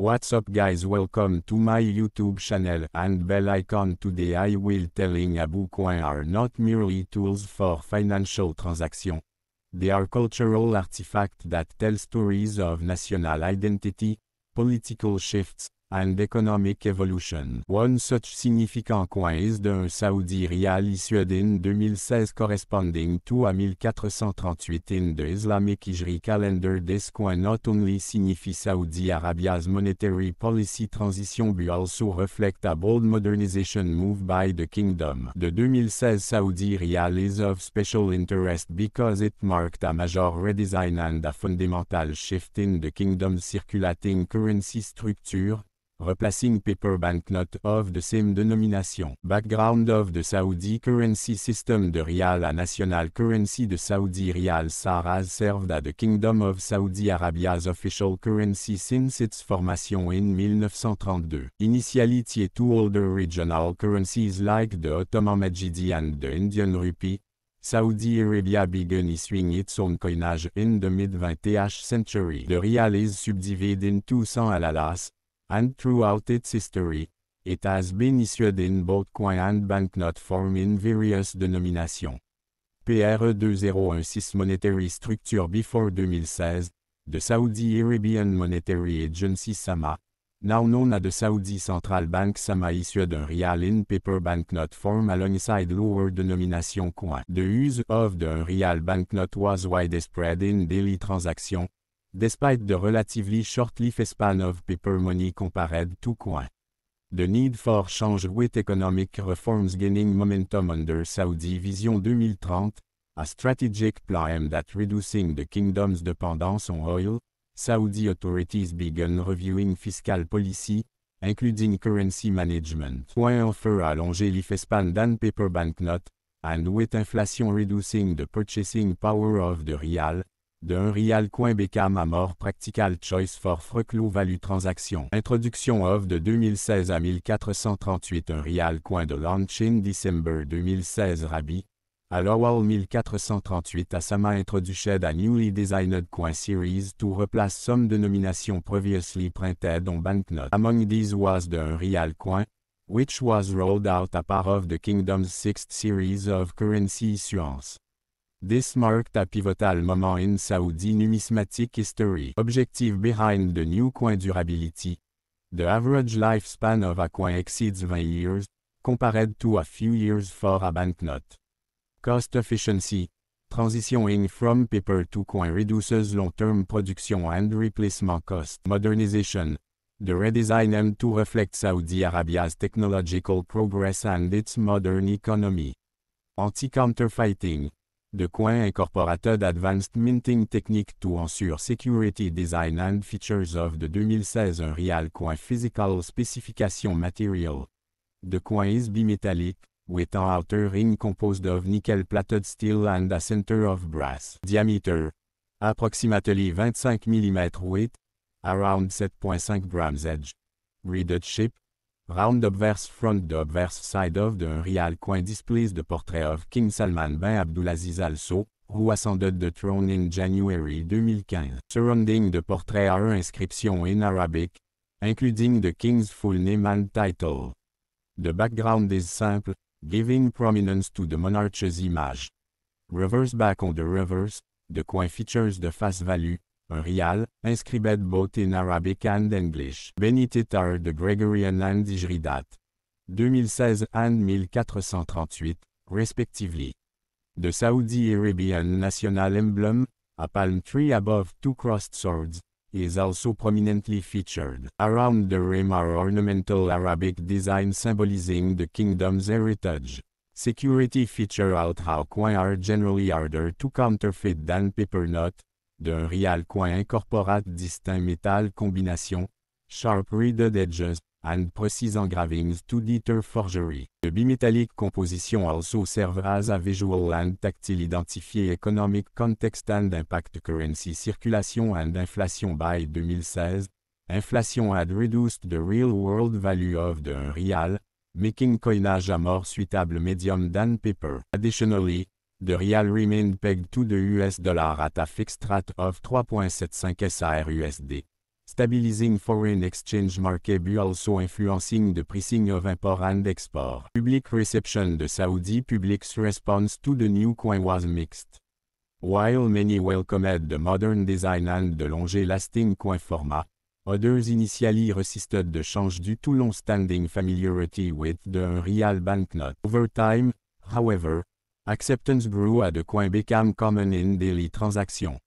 What's up guys, welcome to my YouTube channel and bell icon. Today I will telling Abu coins are not merely tools for financial transaction. They are cultural artifacts that tell stories of national identity, political shifts, and economic evolution. One such significant coin is d'un Saudi Riyal issued in 2016 corresponding to a 1438 in the Islamic Hijri calendar. This coin not only signifies Saudi Arabia's monetary policy transition but also reflect a bold modernization move by the kingdom. The 2016 Saudi Riyal is of special interest because it marked a major redesign and a fundamental shift in the kingdom's circulating currency structure, replacing paper banknote of the same denomination. Background of the Saudi currency system. The Riyal, a national currency. The Saudi Riyal SAR has served as the Kingdom of Saudi Arabia's official currency since its formation in 1932. Initially tied to older regional currencies like the Ottoman Majidi and the Indian rupee, Saudi Arabia began issuing its own coinage in the mid-20th century. The Riyal is subdivided into 100 alalas, and throughout its history, it has been issued in both coin and banknote form in various denominations. PRE 2016 Monetary Structure. Before 2016, the Saudi Arabian Monetary Agency SAMA, now known as the Saudi Central Bank SAMA, issued a Riyal in paper banknote form alongside lower denomination coin. The use of the Riyal banknote was widespread in daily transactions, despite the relatively short lifespan of paper money compared to coin. The need for change with economic reforms gaining momentum under Saudi Vision 2030, a strategic plan aimed at reducing the kingdom's dependence on oil, Saudi authorities began reviewing fiscal policy, including currency management. Coin offer a longer lifespan than paper banknote, and with inflation reducing the purchasing power of the Riyal, the Riyal coin became a more practical choice for low value transactions. Introduction of the 2016 à 1438. Un Riyal coin de launch in December 2016. Rabi, a Lowell 1438 a SAMA introduced a newly designed coin series to replace some denominations previously printed on banknotes. Among these was the Riyal coin, which was rolled out as part of the kingdom's sixth series of currency issuance. This marked a pivotal moment in Saudi numismatic history. Objective behind the new coin: durability. The average lifespan of a coin exceeds 20 years, compared to a few years for a banknote. Cost efficiency. Transitioning from paper to coin reduces long-term production and replacement cost. Modernization. The redesign aimed to reflect Saudi Arabia's technological progress and its modern economy. Anti-counterfeiting. The coin incorporated advanced minting technique to ensure security. Design and features of the 2016 Un Riyal coin. Physical specification. Material. The coin is bimetallic, with an outer ring composed of nickel-plated steel and a center of brass. Diameter. Approximately 25 mm. Weight. Around 7.5 grams. Edge. Reeded shape. Round obverse front. The obverse side of the Riyal coin displays the portrait of King Salman bin Abdulaziz Al Saud, who ascended the throne in January 2015. Surrounding the portrait are inscriptions in Arabic, including the king's full name and title. The background is simple, giving prominence to the monarch's image. Reverse. Back. On the reverse, the coin features the face value, un Riyal, inscribed both in Arabic and English. Beneath it are the Gregorian and Hijri date, 2016 and 1438, respectively. The Saudi Arabian national emblem, a palm tree above two crossed swords, is also prominently featured. Around the rim are ornamental Arabic designs symbolizing the kingdom's heritage. Security. Feature out how coins are generally harder to counterfeit than paper note. The Riyal coin incorporate distinct metal combinations, sharp reeded edges, and precise engravings to deter forgery. The bimetallic composition also serves as a visual and tactile identifier economic context and impact currency circulation and inflation. By 2016, inflation had reduced the real-world value of the Riyal, making coinage a more suitable medium than paper. Additionally, the Riyal remained pegged to the US dollar at a fixed rate of 3.75 SAR USD, Stabilizing foreign exchange market but also influencing the pricing of import and export. Public reception de Saudi public's response to the new coin was mixed. While many welcomed the modern design and the long-lasting coin format, others initially resisted the change due to long-standing familiarity with the real banknote. Over time, however, acceptance grew as the coin became common in daily transactions.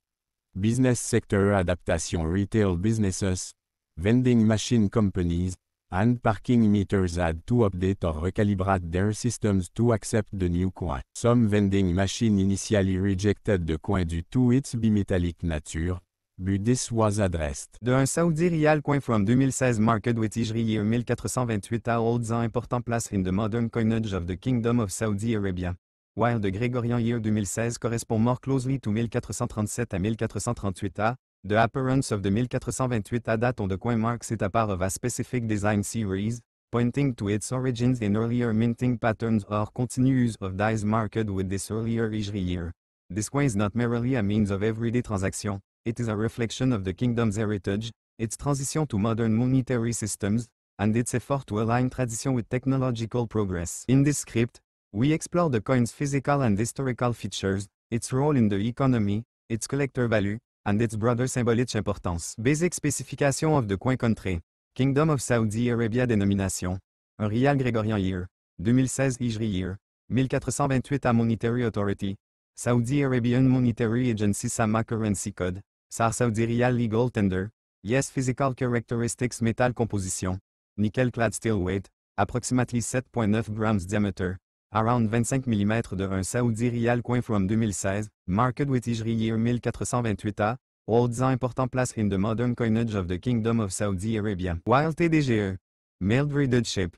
Business sector adaptation. Retail businesses, vending machine companies, and parking meters had to update or recalibrate their systems to accept the new coin. Some vending machines initially rejected the coin due to its bimetallic nature, but this was addressed. De un Saudi Riyal coin from 2016 marked with Hijri year 1428 holds an important place in the modern coinage of the Kingdom of Saudi Arabia. While the Gregorian year 2016 correspond more closely to 1437 à 1438 A, the appearance of the 1428 A date on the coin marks it a part of a specific design series, pointing to its origins in earlier minting patterns or continuous of dies marked with this earlier Hijri year. This coin is not merely a means of everyday transaction, it is a reflection of the kingdom's heritage, its transition to modern monetary systems, and its effort to align tradition with technological progress. In this script, we explore the coin's physical and historical features, its role in the economy, its collector value, and its broader symbolic importance. Basic specification of the coin country. Kingdom of Saudi Arabia dénomination. Un Riyal Gregorian year. 2016 Hijri year. 1428 A Monetary Authority. Saudi Arabian Monetary Agency SAMA Currency Code. SAR Saudi Riyal Legal Tender. Yes Physical Characteristics Metal Composition. Nickel clad steel weight. Approximately 7.9 grams diameter. Around 25 mm de un Saudi Riyal coin from 2016, marked with Hijri year 1428 A, holds an important place in the modern coinage of the Kingdom of Saudi Arabia. While TDGE. Mild braided shape.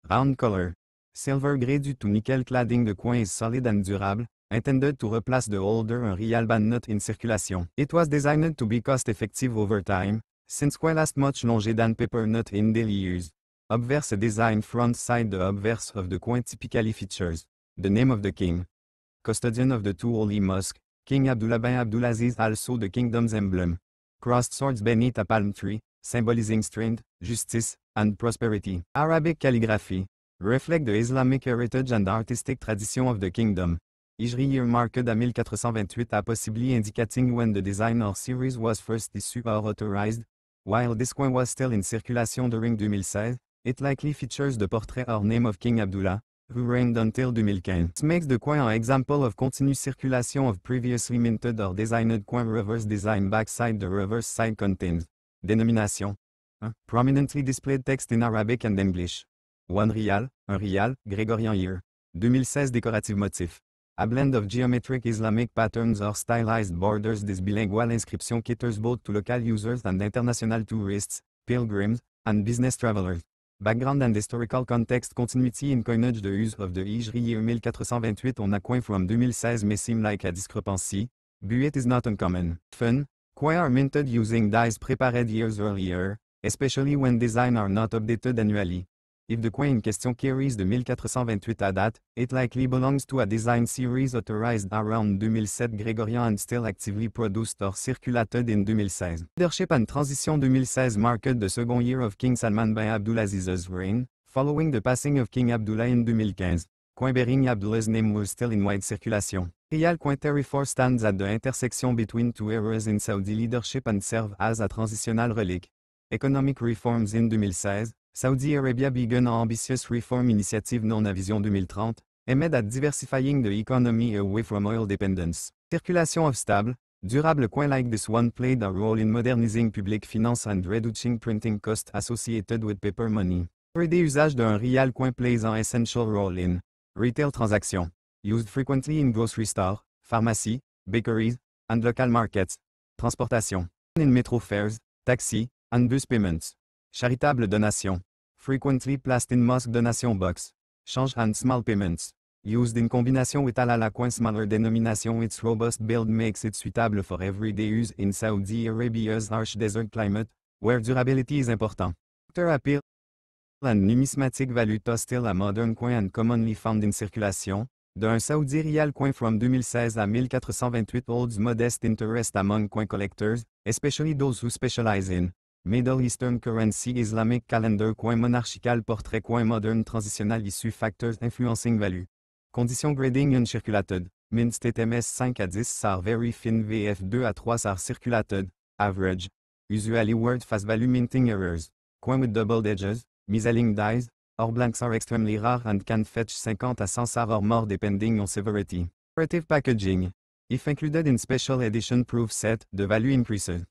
Round color. Silver grey due to nickel cladding the coin is solid and durable, intended to replace the older un Riyal banknote in circulation. It was designed to be cost-effective over time, since coin lasts much longer than paper note in daily use. Obverse design front side. The obverse of the coin typically features the name of the king, custodian of the two holy mosques, King Abdullah bin Abdulaziz, also the kingdom's emblem. Crossed swords beneath a palm tree, symbolizing strength, justice, and prosperity. Arabic calligraphy reflect the Islamic heritage and artistic tradition of the kingdom. Hijri year marked à 1428 A, possibly indicating when the design or series was first issued or authorized. While this coin was still in circulation during 2016, it likely features the portrait or name of King Abdullah, who reigned until 2015. This makes the coin an example of continued circulation of previously minted or designed coin. Reverse design backside. The reverse side contains dénomination, prominently displayed text in Arabic and English. 1 Riyal, un Riyal, Gregorian year. 2016 Decorative motif. A blend of geometric Islamic patterns or stylized borders. This bilingual inscription caters both to local users and international tourists, pilgrims, and business travelers. Background and historical context. Continuity in coinage. The use of the Hijri year 1428 on a coin from 2016 may seem like a discrepancy, but it is not uncommon. Fun. Coins are minted using dies prepared years earlier, especially when designs are not updated annually. If the coin in question carries the 1428 A date, it likely belongs to a design series authorized around 2007 Gregorian and still actively produced or circulated in 2016. Leadership and transition. 2016 marked the second year of King Salman bin Abdulaziz's reign, following the passing of King Abdullah in 2015. Coin bearing Abdullah's name was still in wide circulation. Riyal coin 34 stands at the intersection between two eras in Saudi leadership and serve as a transitional relic. Economic reforms. In 2016, Saudi Arabia began an ambitious reform initiative known as Vision 2030, aimed at diversifying the economy away from oil dependence. Circulation of stable, durable coins like this one played a role in modernizing public finance and reducing printing costs associated with paper money. Everyday usage d'un Riyal coin plays an essential role in retail transactions, used frequently in grocery stores, pharmacy, bakeries, and local markets. Transportation, in metro fares, taxi, and bus payments. Charitable donation, frequently placed in mosque donation box. Change and small payments, used in combination with Alala coin. Smaller denomination. Its robust build makes it suitable for everyday use in Saudi Arabia's harsh desert climate, where durability is important. Collector appeal and numismatic value. Still a modern coin and commonly found in circulation. D'un Saudi Riyal coin from 2016 à 1428 holds modest interest among coin collectors, especially those who specialize in Middle Eastern Currency Islamic Calendar Monarchical Portrait Modern Transitional Issue Factors Influencing Value. Condition Grading Uncirculated. Mint State MS 5 à 10 SAR Very Fin VF 2 à 3 SAR Circulated. Average. Usually Word Face Value Minting Errors. Coin with doubled edges. Misaligned dies. Or blanks are extremely rare and can fetch 50 à 100 SAR or more depending on severity. Operative Packaging. If included in special edition proof set, the value increases.